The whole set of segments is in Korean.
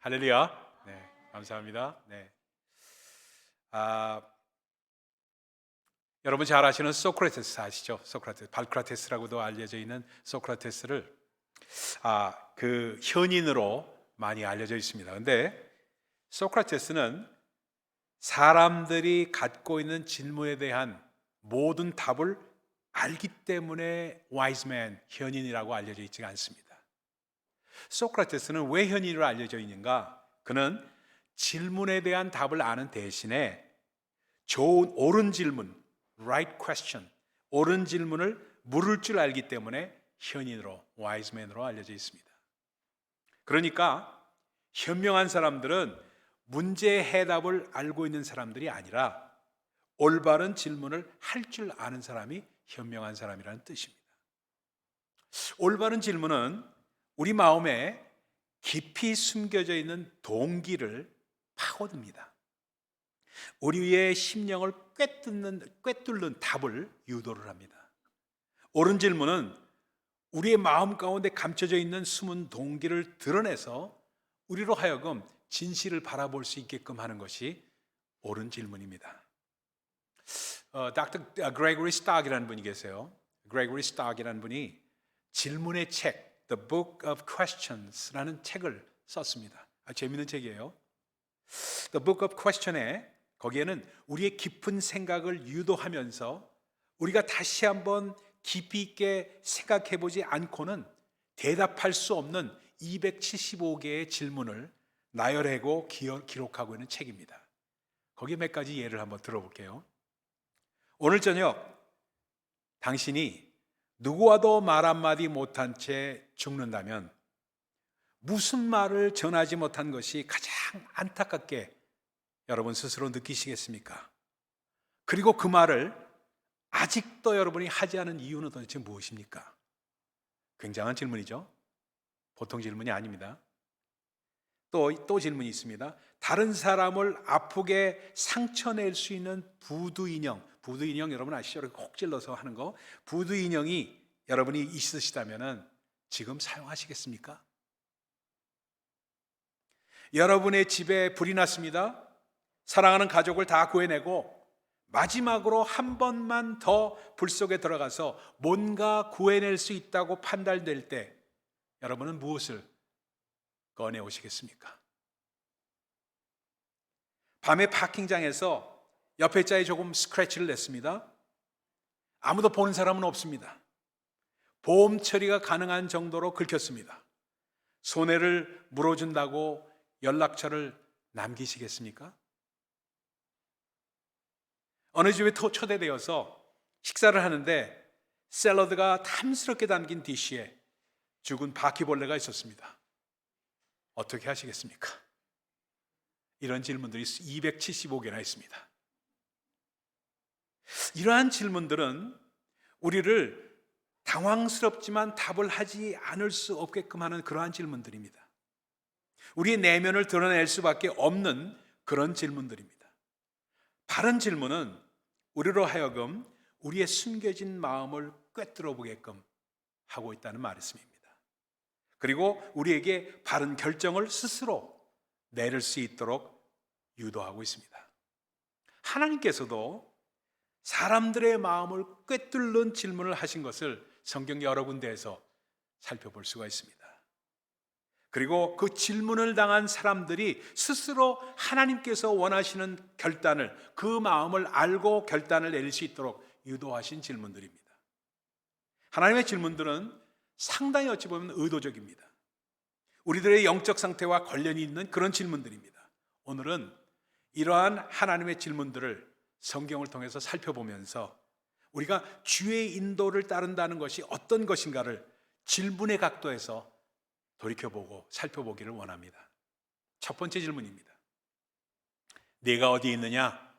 할렐루야. 네, 감사합니다. 네. 아, 여러분 잘 아시는 소크라테스 아시죠? 소크라테스, 발크라테스라고도 알려져 있는 소크라테스를 그 현인으로 많이 알려져 있습니다. 근데 소크라테스는 사람들이 갖고 있는 질문에 대한 모든 답을 알기 때문에 와이즈맨, 현인이라고 알려져 있지 않습니다. 소크라테스는 왜 현인으로 알려져 있는가? 그는 질문에 대한 답을 아는 대신에 좋은 옳은 질문, right question, 옳은 질문을 물을 줄 알기 때문에 현인으로, 와이즈맨으로 알려져 있습니다. 그러니까 현명한 사람들은 문제의 해답을 알고 있는 사람들이 아니라 올바른 질문을 할 줄 아는 사람이 현명한 사람이라는 뜻입니다. 올바른 질문은 우리 마음에 깊이 숨겨져 있는 동기를 파고듭니다. 우리의 심령을 꿰뚫는 답을 유도를 합니다. 옳은 질문은 우리의 마음 가운데 감춰져 있는 숨은 동기를 드러내서 우리로 하여금 진실을 바라볼 수 있게끔 하는 것이 옳은 질문입니다. 닥터 그레고리 스탁이라는 분이 계세요. 그레고리 스탁이라는 분이 질문의 책, The Book of Questions라는 책을 썼습니다. 재미있는 책이에요. The Book of Question에 거기에는 우리의 깊은 생각을 유도하면서 우리가 다시 한번 깊이 있게 생각해 보지 않고는 대답할 수 없는 275개의 질문을 나열하고 기록하고 있는 책입니다. 거기에 몇 가지 예를 한번 들어볼게요. 오늘 저녁 당신이 누구와도 말 한마디 못한 채 죽는다면 무슨 말을 전하지 못한 것이 가장 안타깝게 여러분 스스로 느끼시겠습니까? 그리고 그 말을 아직도 여러분이 하지 않은 이유는 도대체 무엇입니까? 굉장한 질문이죠. 보통 질문이 아닙니다. 또 질문이 있습니다. 다른 사람을 아프게 상처낼 수 있는 부두 인형 여러분 아시죠? 이렇게 콕 찔러서 하는 거. 부두 인형이 여러분이 있으시다면 지금 사용하시겠습니까? 여러분의 집에 불이 났습니다. 사랑하는 가족을 다 구해내고 마지막으로 한 번만 더 불 속에 들어가서 뭔가 구해낼 수 있다고 판단될 때 여러분은 무엇을 꺼내 오시겠습니까? 밤에 파킹장에서 옆에 차에 조금 스크래치를 냈습니다. 아무도 보는 사람은 없습니다. 보험 처리가 가능한 정도로 긁혔습니다. 손해를 물어준다고 연락처를 남기시겠습니까? 어느 집에 초대되어서 식사를 하는데 샐러드가 탐스럽게 담긴 디쉬에 죽은 바퀴벌레가 있었습니다. 어떻게 하시겠습니까? 이런 질문들이 275개나 있습니다. 이러한 질문들은 우리를 당황스럽지만 답을 하지 않을 수 없게끔 하는 그러한 질문들입니다. 우리의 내면을 드러낼 수밖에 없는 그런 질문들입니다. 바른 질문은 우리로 하여금 우리의 숨겨진 마음을 꿰뚫어 보게끔 하고 있다는 말씀입니다. 그리고 우리에게 바른 결정을 스스로 내릴 수 있도록 유도하고 있습니다. 하나님께서도 사람들의 마음을 꿰뚫는 질문을 하신 것을 성경 여러 군데에서 살펴볼 수가 있습니다. 그리고 그 질문을 당한 사람들이 스스로 하나님께서 원하시는 결단을, 그 마음을 알고 결단을 내릴 수 있도록 유도하신 질문들입니다. 하나님의 질문들은 상당히 어찌 보면 의도적입니다. 우리들의 영적 상태와 관련이 있는 그런 질문들입니다. 오늘은 이러한 하나님의 질문들을 성경을 통해서 살펴보면서 우리가 주의 인도를 따른다는 것이 어떤 것인가를 질문의 각도에서 돌이켜보고 살펴보기를 원합니다. 첫 번째 질문입니다. 내가 어디에 있느냐?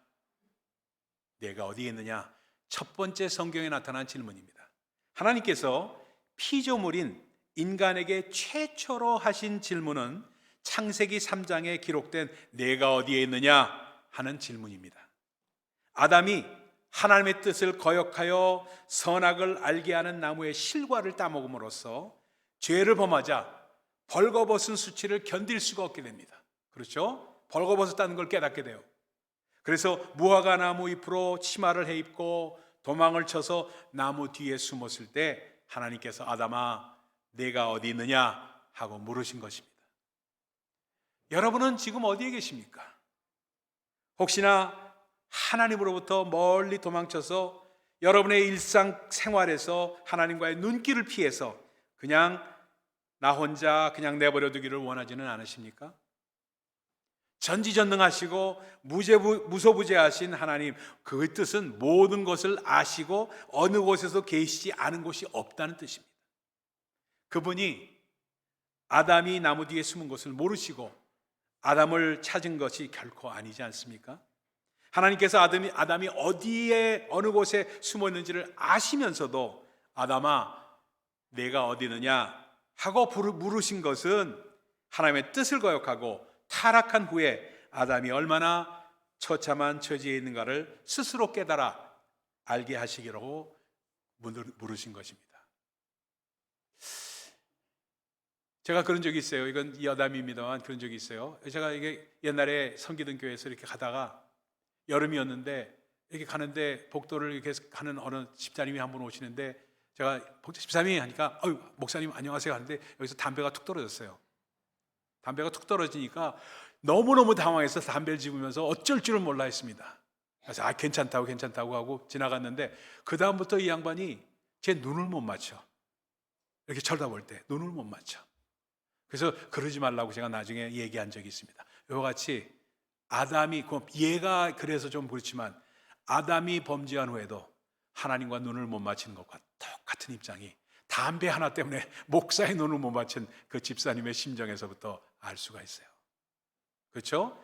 내가 어디에 있느냐? 첫 번째 성경에 나타난 질문입니다. 하나님께서 피조물인 인간에게 최초로 하신 질문은 창세기 3장에 기록된 내가 어디에 있느냐 하는 질문입니다. 아담이 하나님의 뜻을 거역하여 선악을 알게 하는 나무의 실과를 따먹음으로써 죄를 범하자 벌거벗은 수치를 견딜 수가 없게 됩니다. 그렇죠? 벌거벗었다는 걸 깨닫게 돼요. 그래서 무화과 나무 잎으로 치마를 해입고 도망을 쳐서 나무 뒤에 숨었을 때 하나님께서 아담아 내가 어디 있느냐 하고 물으신 것입니다. 여러분은 지금 어디에 계십니까? 혹시나 하나님으로부터 멀리 도망쳐서 여러분의 일상 생활에서 하나님과의 눈길을 피해서 그냥 나 혼자 그냥 내버려 두기를 원하지는 않으십니까? 전지전능하시고 무소부재하신 하나님, 그 뜻은 모든 것을 아시고 어느 곳에서 계시지 않은 곳이 없다는 뜻입니다. 그분이 아담이 나무 뒤에 숨은 것을 모르시고 아담을 찾은 것이 결코 아니지 않습니까? 하나님께서 아담이 어디에 어느 곳에 숨어 있는지를 아시면서도 아담아 내가 어디 있느냐 하고 물으신 것은 하나님의 뜻을 거역하고 타락한 후에 아담이 얼마나 처참한 처지에 있는가를 스스로 깨달아 알게 하시기로 물으신 것입니다. 제가 그런 적이 있어요. 이건 여담입니다만 그런 적이 있어요. 제가 이게 옛날에 성기등 교회에서 이렇게 가다가 여름이었는데 이렇게 가는데 복도를 이렇게 가는 어느 집사님이 한 분 오시는데 제가 집사님이 하니까 목사님 안녕하세요 하는데 여기서 담배가 툭 떨어졌어요. 담배가 툭 떨어지니까 너무너무 당황해서 담배를 집으면서 어쩔 줄을 몰라 했습니다. 그래서 괜찮다고 하고 지나갔는데 그 다음부터 이 양반이 제 눈을 못 맞춰. 이렇게 쳐다볼 때 눈을 못 맞춰. 그래서 그러지 말라고 제가 나중에 얘기한 적이 있습니다. 이와 같이 얘가 그래서 좀 그렇지만 아담이 범죄한 후에도 하나님과 눈을 못 맞추는 것과 똑같은 입장이 담배 하나 때문에 목사의 눈을 못 맞춘 그 집사님의 심정에서부터 알 수가 있어요. 그렇죠?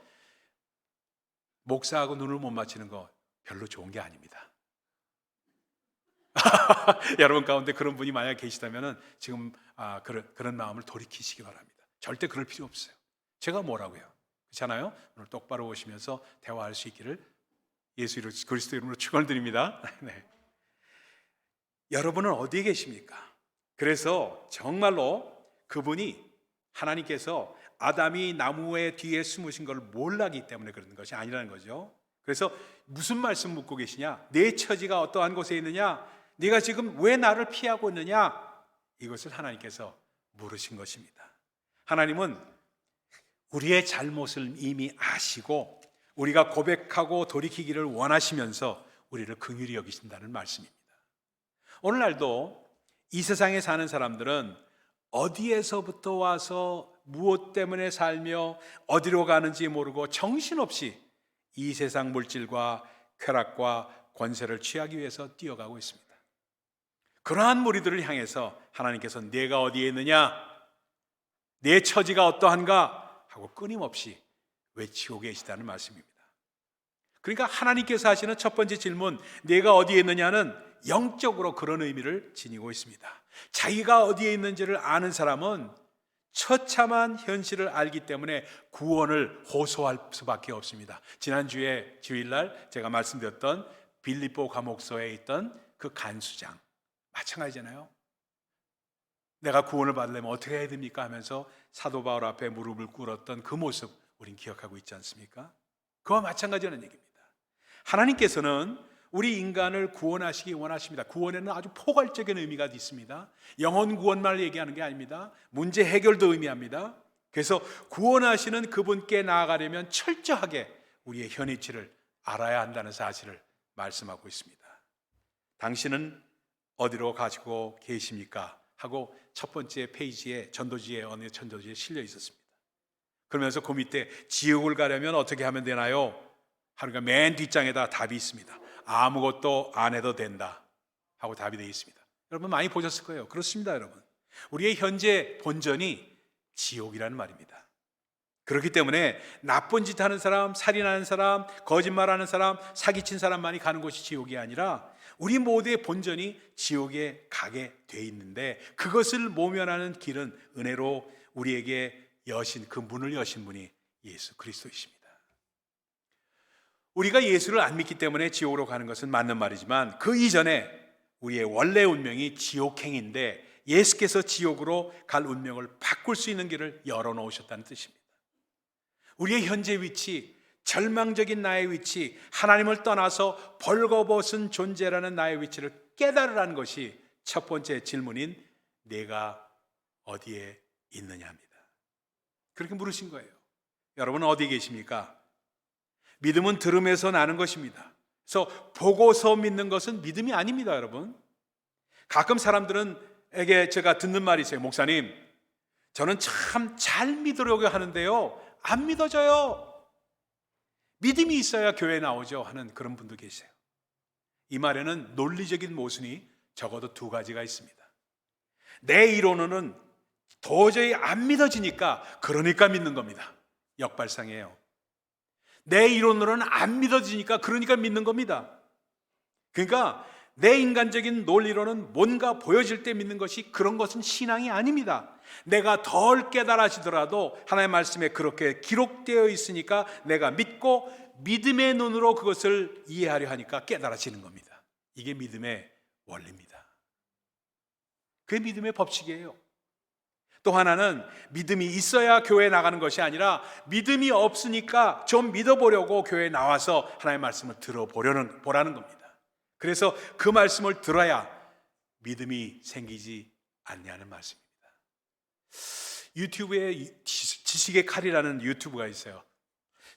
목사하고 눈을 못 맞추는 거 별로 좋은 게 아닙니다. 여러분 가운데 그런 분이 만약 계시다면 지금 그런 마음을 돌이키시기 바랍니다. 절대 그럴 필요 없어요. 제가 뭐라고요? 그렇잖아요? 오늘 똑바로 오시면서 대화할 수 있기를 예수 그리스도 이름으로 축원드립니다. 네. 여러분은 어디에 계십니까? 그래서 정말로 그분이 하나님께서 아담이 나무의 뒤에 숨으신 걸 몰랐기 때문에 그런 것이 아니라는 거죠. 그래서 무슨 말씀 묻고 계시냐? 내 처지가 어떠한 곳에 있느냐? 네가 지금 왜 나를 피하고 있느냐? 이것을 하나님께서 물으신 것입니다. 하나님은 우리의 잘못을 이미 아시고 우리가 고백하고 돌이키기를 원하시면서 우리를 긍휼히 여기신다는 말씀입니다. 오늘날도 이 세상에 사는 사람들은 어디에서부터 와서 무엇 때문에 살며 어디로 가는지 모르고 정신없이 이 세상 물질과 쾌락과 권세를 취하기 위해서 뛰어가고 있습니다. 그러한 무리들을 향해서 하나님께서 내가 어디에 있느냐? 내 처지가 어떠한가? 하고 끊임없이 외치고 계시다는 말씀입니다. 그러니까 하나님께서 하시는 첫 번째 질문, 내가 어디에 있느냐는 영적으로 그런 의미를 지니고 있습니다. 자기가 어디에 있는지를 아는 사람은 처참한 현실을 알기 때문에 구원을 호소할 수밖에 없습니다. 지난주에 주일날 제가 말씀드렸던 빌립보 감옥소에 있던 그 간수장 마찬가지잖아요. 내가 구원을 받으려면 어떻게 해야 됩니까? 하면서 사도 바울 앞에 무릎을 꿇었던 그 모습 우린 기억하고 있지 않습니까? 그와 마찬가지라는 얘기입니다. 하나님께서는 우리 인간을 구원하시기 원하십니다. 구원에는 아주 포괄적인 의미가 있습니다. 영혼 구원만 얘기하는 게 아닙니다. 문제 해결도 의미합니다. 그래서 구원하시는 그분께 나아가려면 철저하게 우리의 현위치를 알아야 한다는 사실을 말씀하고 있습니다. 당신은 어디로 가지고 계십니까? 하고 첫 번째 페이지에 전도지에 어느 전도지에 실려 있었습니다. 그러면서 그 밑에 지옥을 가려면 어떻게 하면 되나요? 하니까 맨 뒷장에다 답이 있습니다. 아무것도 안 해도 된다 하고 답이 되어 있습니다. 여러분 많이 보셨을 거예요. 그렇습니다, 여러분. 우리의 현재 본전이 지옥이라는 말입니다. 그렇기 때문에 나쁜 짓 하는 사람, 살인하는 사람, 거짓말하는 사람, 사기친 사람만이 가는 곳이 지옥이 아니라 우리 모두의 본전이 지옥에 가게 돼 있는데 그것을 모면하는 길은 은혜로 우리에게 여신, 그 문을 여신 분이 예수 그리스도이십니다. 우리가 예수를 안 믿기 때문에 지옥으로 가는 것은 맞는 말이지만 그 이전에 우리의 원래 운명이 지옥행인데 예수께서 지옥으로 갈 운명을 바꿀 수 있는 길을 열어놓으셨다는 뜻입니다. 우리의 현재 위치, 절망적인 나의 위치, 하나님을 떠나서 벌거벗은 존재라는 나의 위치를 깨달으라는 것이 첫 번째 질문인 내가 어디에 있느냐입니다. 그렇게 물으신 거예요. 여러분은 어디에 계십니까? 믿음은 들음에서 나는 것입니다. 그래서 보고서 믿는 것은 믿음이 아닙니다, 여러분. 가끔 사람들에게 제가 듣는 말이 있어요. 목사님, 저는 참 잘 믿으려고 하는데요, 안 믿어져요. 믿음이 있어야 교회에 나오죠 하는 그런 분도 계세요. 이 말에는 논리적인 모순이 적어도 두 가지가 있습니다. 내 이론은 도저히 안 믿어지니까 그러니까 믿는 겁니다. 역발상이에요. 내 이론으로는 안 믿어지니까 그러니까 믿는 겁니다. 그러니까 내 인간적인 논리로는 뭔가 보여질 때 믿는 것이, 그런 것은 신앙이 아닙니다. 내가 덜 깨달아지더라도 하나님의 말씀에 그렇게 기록되어 있으니까 내가 믿고 믿음의 눈으로 그것을 이해하려 하니까 깨달아지는 겁니다. 이게 믿음의 원리입니다. 그게 믿음의 법칙이에요. 또 하나는 믿음이 있어야 교회에 나가는 것이 아니라 믿음이 없으니까 좀 믿어보려고 교회에 나와서 하나님의 말씀을 보라는 겁니다. 그래서 그 말씀을 들어야 믿음이 생기지 않냐는 말씀입니다. 유튜브에 지식의 칼이라는 유튜브가 있어요.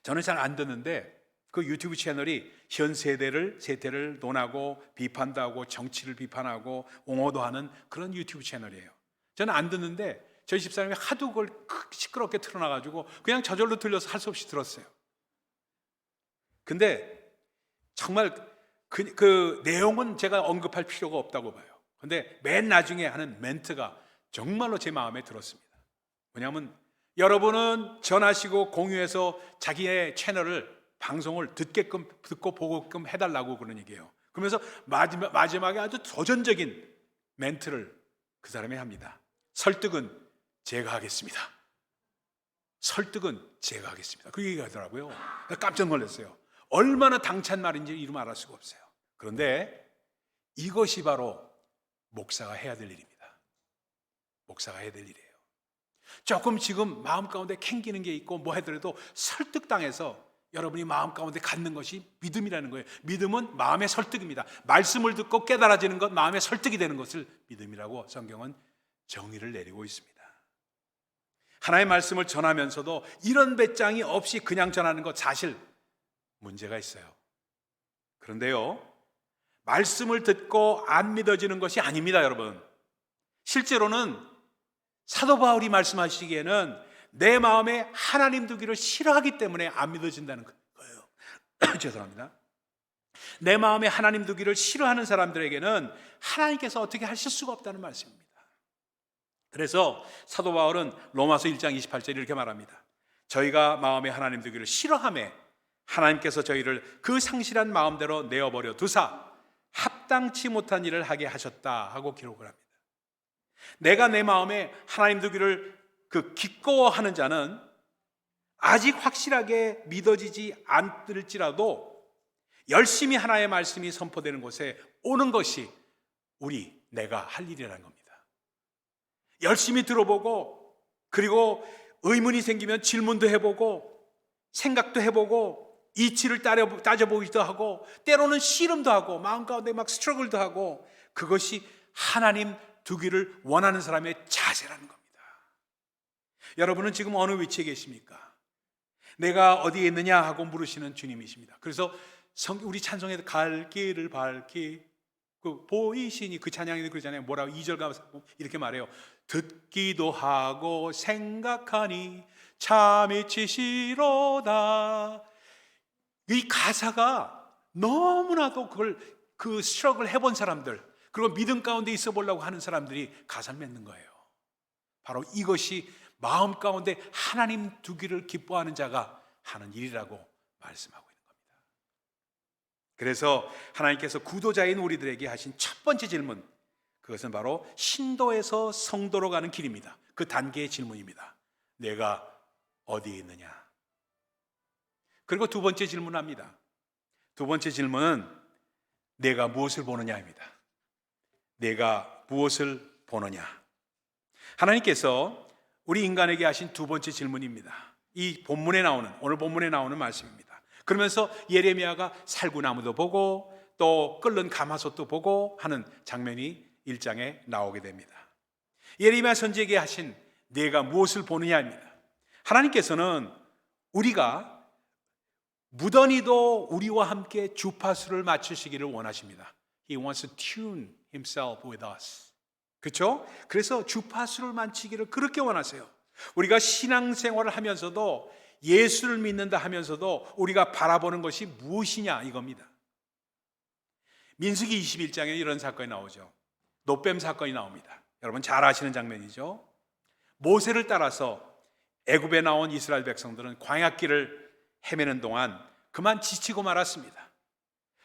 저는 잘 안 듣는데 그 유튜브 채널이 현 세대를 논하고 비판도 하고 정치를 비판하고 옹호도 하는 그런 유튜브 채널이에요. 저는 안 듣는데 저희 집사람이 하도 그걸 시끄럽게 틀어놔가지고 그냥 저절로 들려서 할 수 없이 들었어요. 근데 정말 그 내용은 제가 언급할 필요가 없다고 봐요. 근데 맨 나중에 하는 멘트가 정말로 제 마음에 들었습니다. 뭐냐면, 여러분은 전하시고 공유해서 자기의 방송을 듣고 보게끔 해달라고 그런 얘기예요. 그러면서 마지막에 아주 도전적인 멘트를 그 사람이 합니다. 설득은 제가 하겠습니다. 설득은 제가 하겠습니다. 그 얘기가 하더라고요. 깜짝 놀랐어요. 얼마나 당찬 말인지 이루 말할 수가 없어요. 그런데 이것이 바로 목사가 해야 될 일입니다. 목사가 해야 될 일이에요. 조금 지금 마음 가운데 캥기는 게 있고 뭐 하더라도 설득당해서 여러분이 마음 가운데 갖는 것이 믿음이라는 거예요. 믿음은 마음의 설득입니다. 말씀을 듣고 깨달아지는 것, 마음의 설득이 되는 것을 믿음이라고 성경은 정의를 내리고 있습니다. 하나님의 말씀을 전하면서도 이런 배짱이 없이 그냥 전하는 것, 사실 문제가 있어요. 그런데요, 말씀을 듣고 안 믿어지는 것이 아닙니다, 여러분. 실제로는 사도 바울이 말씀하시기에는 내 마음에 하나님 두기를 싫어하기 때문에 안 믿어진다는 거예요. 죄송합니다. 내 마음에 하나님 두기를 싫어하는 사람들에게는 하나님께서 어떻게 하실 수가 없다는 말씀입니다. 그래서 사도 바울은 로마서 1장 28절에 이렇게 말합니다. 저희가 마음에 하나님 두기를 싫어하며 하나님께서 저희를 그 상실한 마음대로 내어버려 두사 합당치 못한 일을 하게 하셨다 하고 기록을 합니다. 내가 내 마음에 하나님 두기를 기꺼워하는 자는 아직 확실하게 믿어지지 않을지라도 열심히 하나님의 말씀이 선포되는 곳에 오는 것이 내가 할 일이라는 겁니다. 열심히 들어보고, 그리고 의문이 생기면 질문도 해보고 생각도 해보고 이치를 따져보기도 하고 때로는 씨름도 하고 마음 가운데 막 스트러글도 하고, 그것이 하나님 두기를 원하는 사람의 자세라는 겁니다. 여러분은 지금 어느 위치에 계십니까? 내가 어디에 있느냐 하고 물으시는 주님이십니다. 그래서 우리 찬송에도 갈 길을 밝히 보이시니, 그 찬양에도 그러잖아요. 뭐라고 2절 가서 이렇게 말해요. 듣기도 하고 생각하니 참 이치시로다. 이 가사가 너무나도 그 스트럭을 해본 사람들, 그리고 믿음 가운데 있어 보려고 하는 사람들이 가사를 맺는 거예요. 바로 이것이 마음 가운데 하나님 두기를 기뻐하는 자가 하는 일이라고 말씀하고 있는 겁니다. 그래서 하나님께서 구도자인 우리들에게 하신 첫 번째 질문, 그것은 바로 신도에서 성도로 가는 길입니다. 그 단계의 질문입니다. 내가 어디에 있느냐? 그리고 두 번째 질문합니다. 두 번째 질문은 내가 무엇을 보느냐입니다. 내가 무엇을 보느냐? 하나님께서 우리 인간에게 하신 두 번째 질문입니다. 이 본문에 나오는, 오늘 본문에 나오는 말씀입니다. 그러면서 예레미야가 살구나무도 보고 또 끓는 가마솥도 보고 하는 장면이 1장에 나오게 됩니다. 예레미야 선지에게 하신 내가 무엇을 보느냐입니다. 하나님께서는 우리가 무던히도 우리와 함께 주파수를 맞추시기를 원하십니다. He wants to tune himself with us. 그렇죠? 그래서 주파수를 맞추기를 그렇게 원하세요. 우리가 신앙생활을 하면서도 예수를 믿는다 하면서도 우리가 바라보는 것이 무엇이냐 이겁니다. 민수기 21장에 이런 사건이 나오죠. 노뱀 사건이 나옵니다. 여러분 잘 아시는 장면이죠. 모세를 따라서 애굽에 나온 이스라엘 백성들은 광야길을 헤매는 동안 그만 지치고 말았습니다.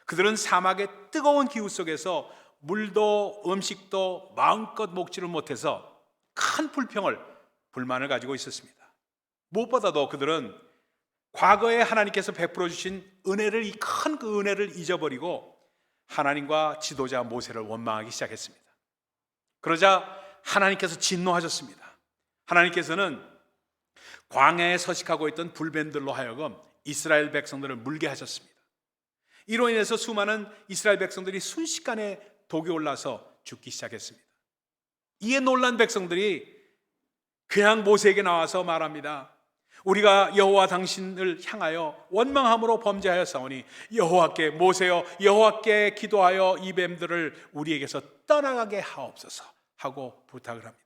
그들은 사막의 뜨거운 기후 속에서 물도 음식도 마음껏 먹지를 못해서 큰 불만을 가지고 있었습니다. 무엇보다도 그들은 과거에 하나님께서 베풀어 주신 은혜를, 이 큰 그 은혜를 잊어버리고 하나님과 지도자 모세를 원망하기 시작했습니다. 그러자 하나님께서 진노하셨습니다. 하나님께서는 광야에 서식하고 있던 불뱀들로 하여금 이스라엘 백성들을 물게 하셨습니다. 이로 인해서 수많은 이스라엘 백성들이 순식간에 독이 올라서 죽기 시작했습니다. 이에 놀란 백성들이 그냥 모세에게 나와서 말합니다. 우리가 여호와 당신을 향하여 원망함으로 범죄하였사오니 여호와께, 모세여 여호와께 기도하여 이 뱀들을 우리에게서 떠나가게 하옵소서 하고 부탁을 합니다.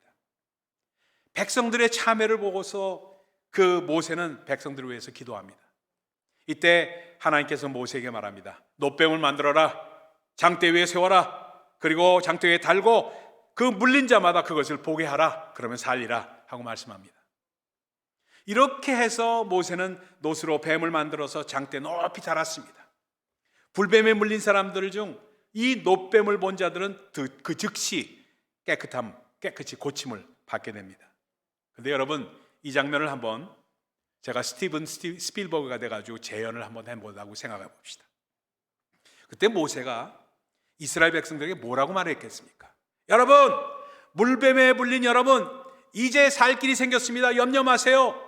백성들의 참회를 보고서 그 모세는 백성들을 위해서 기도합니다. 이때 하나님께서 모세에게 말합니다. 놋뱀을 만들어라, 장대 위에 세워라, 그리고 장대 위에 달고 그 물린 자마다 그것을 보게 하라, 그러면 살리라 하고 말씀합니다. 이렇게 해서 모세는 놋으로 뱀을 만들어서 장대 높이 달았습니다. 불뱀에 물린 사람들 중 이 놋뱀을 본 자들은 그 즉시 깨끗이 고침을 받게 됩니다. 그런데 여러분, 이 장면을 한번 제가 스티븐 스필버그가 돼가지고 재현을 한번 해보자고 생각해 봅시다. 그때 모세가 이스라엘 백성들에게 뭐라고 말했겠습니까? 여러분, 물뱀에 물린 여러분, 이제 살 길이 생겼습니다. 염려 마세요.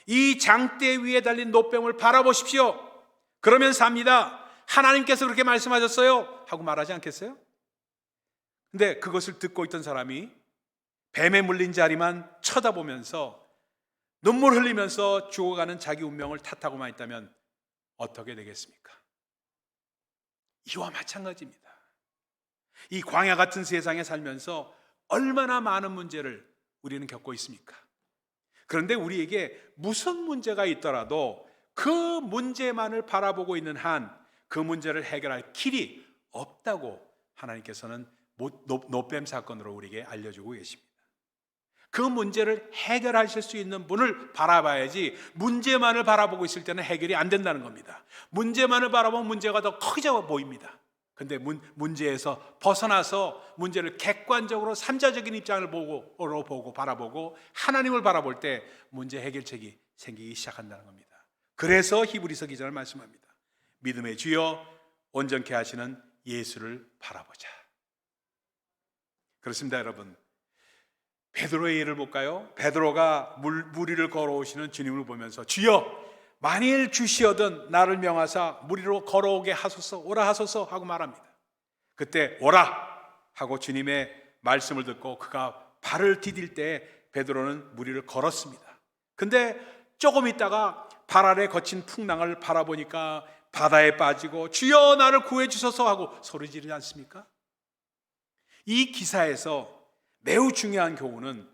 이 장대 위에 달린 놋뱀을 바라보십시오. 그러면 삽니다. 하나님께서 그렇게 말씀하셨어요 하고 말하지 않겠어요? 근데 그것을 듣고 있던 사람이 뱀에 물린 자리만 쳐다보면서 눈물 흘리면서 죽어가는 자기 운명을 탓하고만 있다면 어떻게 되겠습니까? 이와 마찬가지입니다. 이 광야 같은 세상에 살면서 얼마나 많은 문제를 우리는 겪고 있습니까? 그런데 우리에게 무슨 문제가 있더라도 그 문제만을 바라보고 있는 한 그 문제를 해결할 길이 없다고 하나님께서는 놋뱀 사건으로 우리에게 알려주고 계십니다. 그 문제를 해결하실 수 있는 분을 바라봐야지 문제만을 바라보고 있을 때는 해결이 안 된다는 겁니다. 문제만을 바라보면 문제가 더 커져 보입니다. 그런데 문제에서 벗어나서 문제를 객관적으로 삼자적인 입장을 보고 바라보고 하나님을 바라볼 때 문제 해결책이 생기기 시작한다는 겁니다. 그래서 히브리서 기자는 말씀합니다. 믿음의 주여 온전케 하시는 예수를 바라보자. 그렇습니다, 여러분. 베드로의 예를 볼까요? 베드로가 물 위를 걸어오시는 주님을 보면서 주여 만일 주시어든 나를 명하사 물 위로 걸어오게 하소서, 오라 하소서 하고 말합니다. 그때 오라 하고 주님의 말씀을 듣고 그가 발을 디딜 때 베드로는 물 위를 걸었습니다. 근데 조금 있다가 발 아래 거친 풍랑을 바라보니까 바다에 빠지고 주여 나를 구해 주소서 하고 소리 지르지 않습니까? 이 기사에서 매우 중요한 교훈은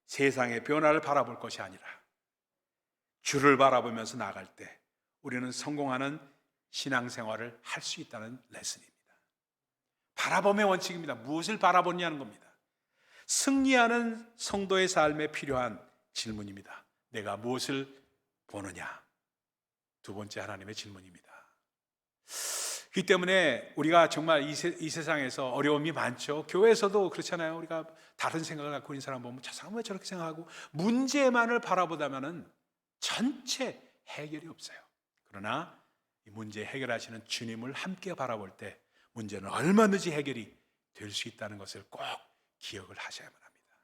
세상의 변화를 바라볼 것이 아니라 주를 바라보면서 나아갈 때 우리는 성공하는 신앙생활을 할 수 있다는 레슨입니다. 바라봄의 원칙입니다. 무엇을 바라보느냐는 겁니다. 승리하는 성도의 삶에 필요한 질문입니다. 내가 무엇을 보느냐? 두 번째 하나님의 질문입니다. 그렇기 때문에 우리가 정말 이 세상에서 어려움이 많죠. 교회에서도 그렇잖아요. 우리가 다른 생각을 갖고 있는 사람 보면 저 사람 왜 저렇게 생각하고 문제만을 바라보다면은 전체 해결이 없어요. 그러나 이 문제 해결하시는 주님을 함께 바라볼 때 문제는 얼마든지 해결이 될 수 있다는 것을 꼭 기억을 하셔야만 합니다.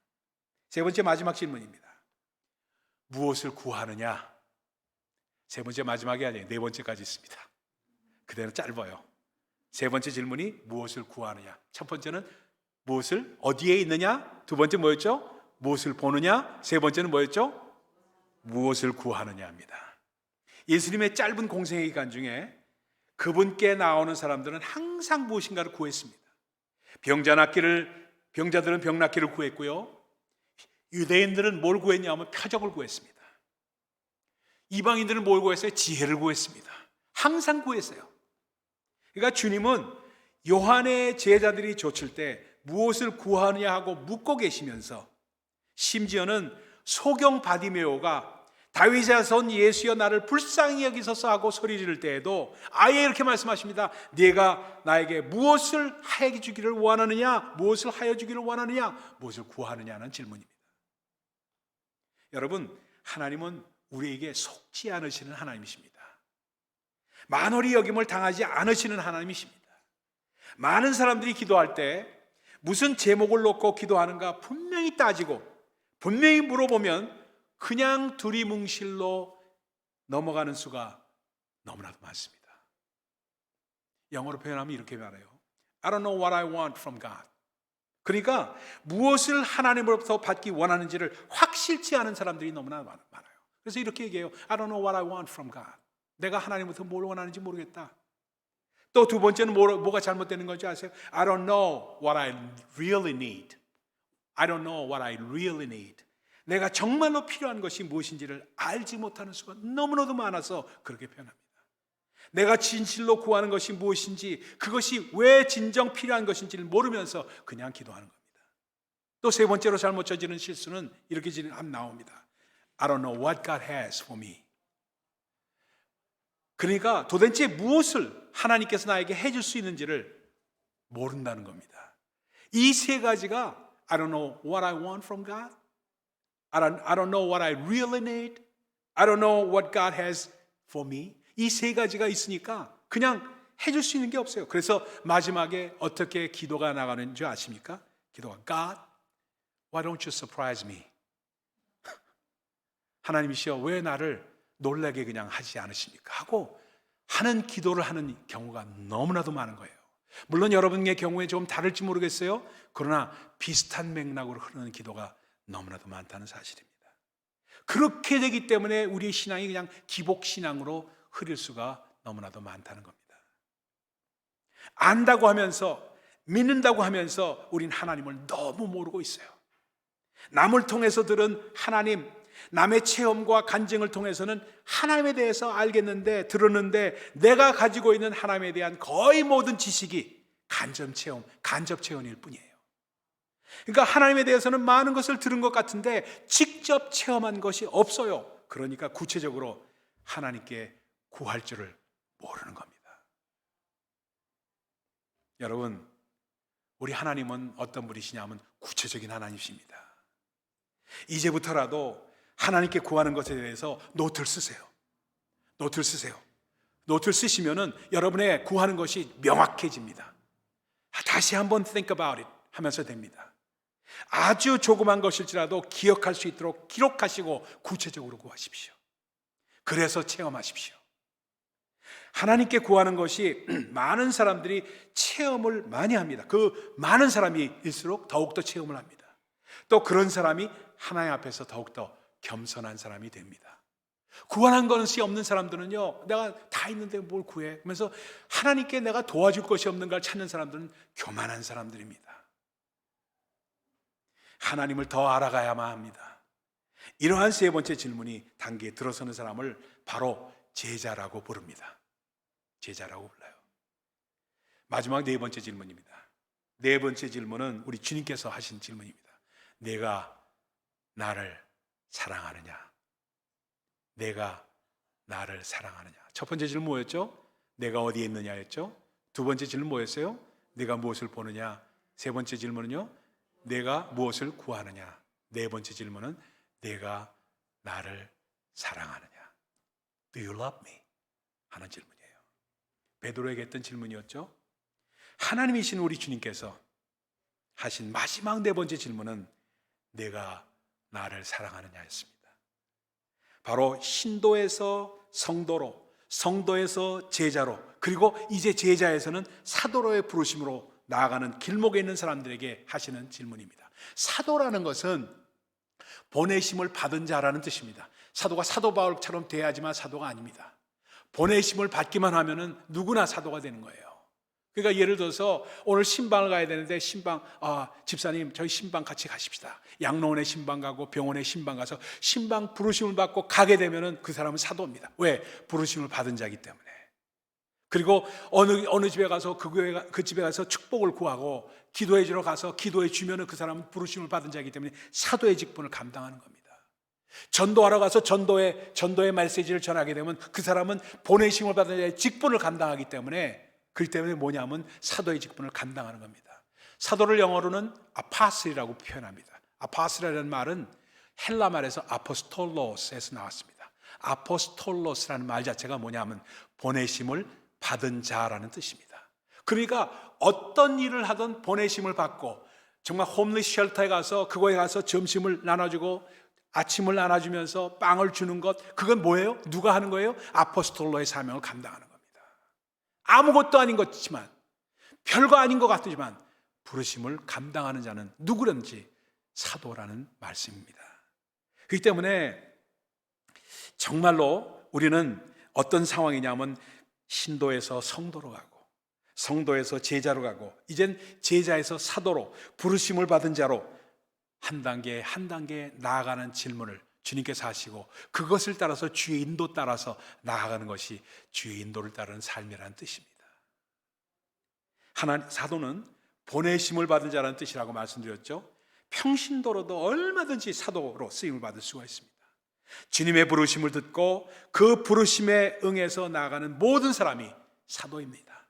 세 번째 마지막 질문입니다. 무엇을 구하느냐? 세 번째 마지막이 아니에요. 네 번째까지 있습니다. 그대로 짧아요. 세 번째 질문이 무엇을 구하느냐? 첫 번째는 무엇을 어디에 있느냐? 두 번째 뭐였죠? 무엇을 보느냐? 세 번째는 뭐였죠? 무엇을 구하느냐입니다. 예수님의 짧은 공생의 기간 중에 그분께 나오는 사람들은 항상 무엇인가를 구했습니다. 병자들은 병 낫기를 구했고요. 유대인들은 뭘 구했냐면 표적을 구했습니다. 이방인들은 뭘 구했어요? 지혜를 구했습니다. 항상 구했어요. 그러니까 주님은 요한의 제자들이 조칠 때 무엇을 구하느냐 하고 묻고 계시면서 심지어는 소경 바디메오가 다윗의 자손 예수여 나를 불쌍히 여기소서 하고 소리 지를 때에도 아예 이렇게 말씀하십니다. 네가 나에게 무엇을 하여 주기를 원하느냐? 무엇을 하여 주기를 원하느냐? 무엇을 구하느냐는 질문입니다. 여러분, 하나님은 우리에게 속지 않으시는 하나님이십니다. 만홀히 여김을 당하지 않으시는 하나님이십니다. 많은 사람들이 기도할 때 무슨 제목을 놓고 기도하는가 분명히 따지고 분명히 물어보면 그냥 두리뭉실로 넘어가는 수가 너무나도 많습니다. 영어로 표현하면 이렇게 말해요. I don't know what I want from God. 그러니까 무엇을 하나님으로부터 받기 원하는지를 확실치 않은 사람들이 너무나 많아요. 그래서 이렇게 얘기해요. I don't know what I want from God. 내가 하나님부터 뭘 원하는지 모르겠다. 또 두 번째는 뭐가 잘못되는 건지 아세요? I don't know what I really need. I don't know what I really need. 내가 정말로 필요한 것이 무엇인지를 알지 못하는 수가 너무나도 많아서 그렇게 표현합니다. 내가 진실로 구하는 것이 무엇인지, 그것이 왜 진정 필요한 것인지를 모르면서 그냥 기도하는 겁니다. 또 세 번째로 잘못 저지른 실수는 이렇게 나옵니다. I don't know what God has for me. 그러니까 도대체 무엇을 하나님께서 나에게 해줄 수 있는지를 모른다는 겁니다. 이 세 가지가 I don't know what I want from God. I don't know what I really need. I don't know what God has for me. 이 세 가지가 있으니까 그냥 해줄 수 있는 게 없어요. 그래서 마지막에 어떻게 기도가 나가는 줄 아십니까? 기도가 God, why don't you surprise me? 하나님이시여 왜 나를 놀라게 그냥 하지 않으십니까? 하고 하는 기도를 하는 경우가 너무나도 많은 거예요. 물론 여러분의 경우에 좀 다를지 모르겠어요. 그러나 비슷한 맥락으로 흐르는 기도가 너무나도 많다는 사실입니다. 그렇게 되기 때문에 우리의 신앙이 그냥 기복신앙으로 흐릴 수가 너무나도 많다는 겁니다. 안다고 하면서 믿는다고 하면서 우린 하나님을 너무 모르고 있어요. 남을 통해서 들은 하나님, 남의 체험과 간증을 통해서는 하나님에 대해서 알겠는데 들었는데 내가 가지고 있는 하나님에 대한 거의 모든 지식이 간접 체험일 뿐이에요. 그러니까 하나님에 대해서는 많은 것을 들은 것 같은데 직접 체험한 것이 없어요. 그러니까 구체적으로 하나님께 구할 줄을 모르는 겁니다. 여러분, 우리 하나님은 어떤 분이시냐 하면 구체적인 하나님이십니다. 이제부터라도 하나님께 구하는 것에 대해서 노트를 쓰세요. 노트를 쓰세요. 노트를 쓰시면은 여러분의 구하는 것이 명확해집니다. 다시 한번 think about it 하면서 됩니다. 아주 조그만 것일지라도 기억할 수 있도록 기록하시고 구체적으로 구하십시오. 그래서 체험하십시오. 하나님께 구하는 것이 많은 사람들이 체험을 많이 합니다. 그 많은 사람일수록 더욱더 체험을 합니다. 또 그런 사람이 하나님 앞에서 더욱더 겸손한 사람이 됩니다. 구원한 것이 없는 사람들은요, 내가 다 있는데 뭘 구해? 그러면서 하나님께 내가 도와줄 것이 없는가를 찾는 사람들은 교만한 사람들입니다. 하나님을 더 알아가야만 합니다. 이러한 세 번째 질문이 단계에 들어서는 사람을 바로 제자라고 부릅니다. 제자라고 불러요. 마지막 네 번째 질문입니다. 네 번째 질문은 우리 주님께서 하신 질문입니다. 내가 나를 사랑하느냐? 내가 나를 사랑하느냐? 첫 번째 질문 뭐였죠? 내가 어디에 있느냐였죠? 두 번째 질문 뭐였어요? 내가 무엇을 보느냐? 세 번째 질문은요? 내가 무엇을 구하느냐? 네 번째 질문은 내가 나를 사랑하느냐? Do you love me? 하는 질문이에요. 베드로에게 했던 질문이었죠. 하나님이신 우리 주님께서 하신 마지막 네 번째 질문은 내가 나를 사랑하느냐였습니다. 바로 신도에서 성도로, 성도에서 제자로, 그리고 이제 제자에서는 사도로의 부르심으로 나아가는 길목에 있는 사람들에게 하시는 질문입니다. 사도라는 것은 보내심을 받은 자라는 뜻입니다. 사도가 사도 바울처럼 돼야지만 사도가 아닙니다. 보내심을 받기만 하면은 누구나 사도가 되는 거예요. 그러니까 예를 들어서 오늘 신방을 가야 되는데 신방, 집사님 저희 신방 같이 가십시다. 양로원에 신방 가고 병원에 신방 가서 신방 부르심을 받고 가게 되면은 그 사람은 사도입니다. 왜? 부르심을 받은 자이기 때문에. 그리고 어느 집에 가서 그 집에 가서 축복을 구하고 기도해 주러 가서 기도해 주면은 그 사람은 부르심을 받은 자이기 때문에 사도의 직분을 감당하는 겁니다. 전도하러 가서 전도의 메시지를 전하게 되면 그 사람은 보내심을 받은 자의 직분을 감당하기 때문에, 그렇기 때문에 뭐냐면 사도의 직분을 감당하는 겁니다. 사도를 영어로는 아파슬이라고 표현합니다. 아파슬이라는 말은 헬라 말에서 아포스톨로스에서 나왔습니다. 아포스톨로스라는 말 자체가 뭐냐면 보내심을 받은 자라는 뜻입니다. 그러니까 어떤 일을 하든 보내심을 받고, 정말 홈리스 쉘터에 가서 그거에 가서 점심을 나눠주고 아침을 나눠주면서 빵을 주는 것, 그건 뭐예요? 누가 하는 거예요? 아포스톨로의 사명을 감당하는 겁니다. 아무것도 아닌 것이지만, 별거 아닌 것 같지만 부르심을 감당하는 자는 누구든지 사도라는 말씀입니다. 그렇기 때문에 정말로 우리는 어떤 상황이냐면 신도에서 성도로 가고 성도에서 제자로 가고 이젠 제자에서 사도로 부르심을 받은 자로 한 단계 한 단계 나아가는 질문을 주님께서 하시고, 그것을 따라서 주의 인도 따라서 나아가는 것이 주의 인도를 따르는 삶이라는 뜻입니다. 사도는 보내심을 받은 자라는 뜻이라고 말씀드렸죠. 평신도로도 얼마든지 사도로 쓰임을 받을 수가 있습니다. 주님의 부르심을 듣고 그 부르심에 응해서 나아가는 모든 사람이 사도입니다.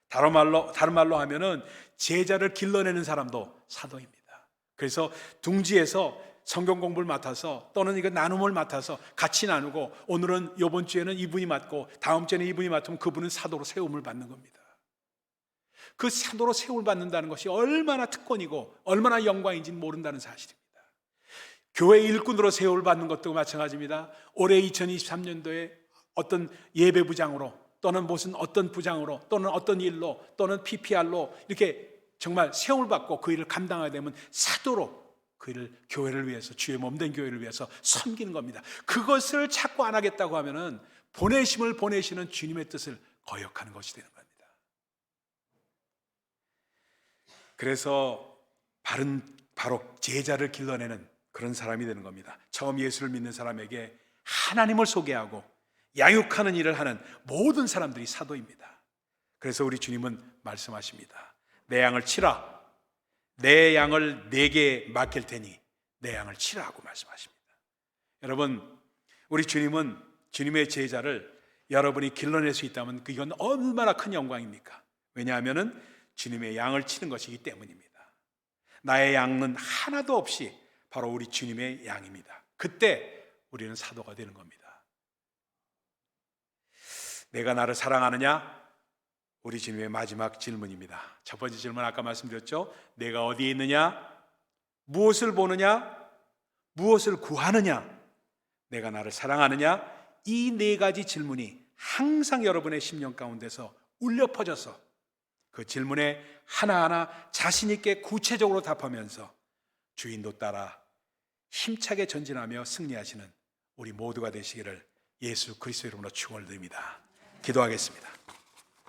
다른 말로 하면은 제자를 길러내는 사람도 사도입니다. 그래서 둥지에서 성경 공부를 맡아서 또는 이거 나눔을 맡아서 같이 나누고, 오늘은 이번 주에는 이분이 맡고 다음 주에는 이분이 맡으면 그분은 사도로 세움을 받는 겁니다. 그 사도로 세움을 받는다는 것이 얼마나 특권이고 얼마나 영광인지는 모른다는 사실입니다. 교회 일꾼으로 세움을 받는 것도 마찬가지입니다. 올해 2023년도에 어떤 예배부장으로 또는 무슨 어떤 부장으로 또는 어떤 일로 또는 PPR로 이렇게 정말 세움을 받고 그 일을 감당하게 되면 사도로 그 일을 교회를 위해서, 주의 몸된 교회를 위해서 섬기는 겁니다. 그것을 찾고 안 하겠다고 하면은 보내심을 보내시는 주님의 뜻을 거역하는 것이 되는 겁니다. 그래서 바로 제자를 길러내는 그런 사람이 되는 겁니다. 처음 예수를 믿는 사람에게 하나님을 소개하고 양육하는 일을 하는 모든 사람들이 사도입니다. 그래서 우리 주님은 말씀하십니다. 내 양을 치라. 내 양을 내게 맡길 테니 내 양을 치라 하고 말씀하십니다. 여러분, 우리 주님은 주님의 제자를 여러분이 길러낼 수 있다면 이건 얼마나 큰 영광입니까? 왜냐하면 주님의 양을 치는 것이기 때문입니다. 나의 양은 하나도 없이 바로 우리 주님의 양입니다. 그때 우리는 사도가 되는 겁니다. 내가 나를 사랑하느냐? 우리 주님의 마지막 질문입니다. 첫 번째 질문 아까 말씀드렸죠. 내가 어디에 있느냐? 무엇을 보느냐? 무엇을 구하느냐? 내가 나를 사랑하느냐? 이 네 가지 질문이 항상 여러분의 심령 가운데서 울려 퍼져서 그 질문에 하나하나 자신 있게 구체적으로 답하면서 주인도 따라 힘차게 전진하며 승리하시는 우리 모두가 되시기를 예수 그리스도 이름으로 축원을 드립니다. 기도하겠습니다.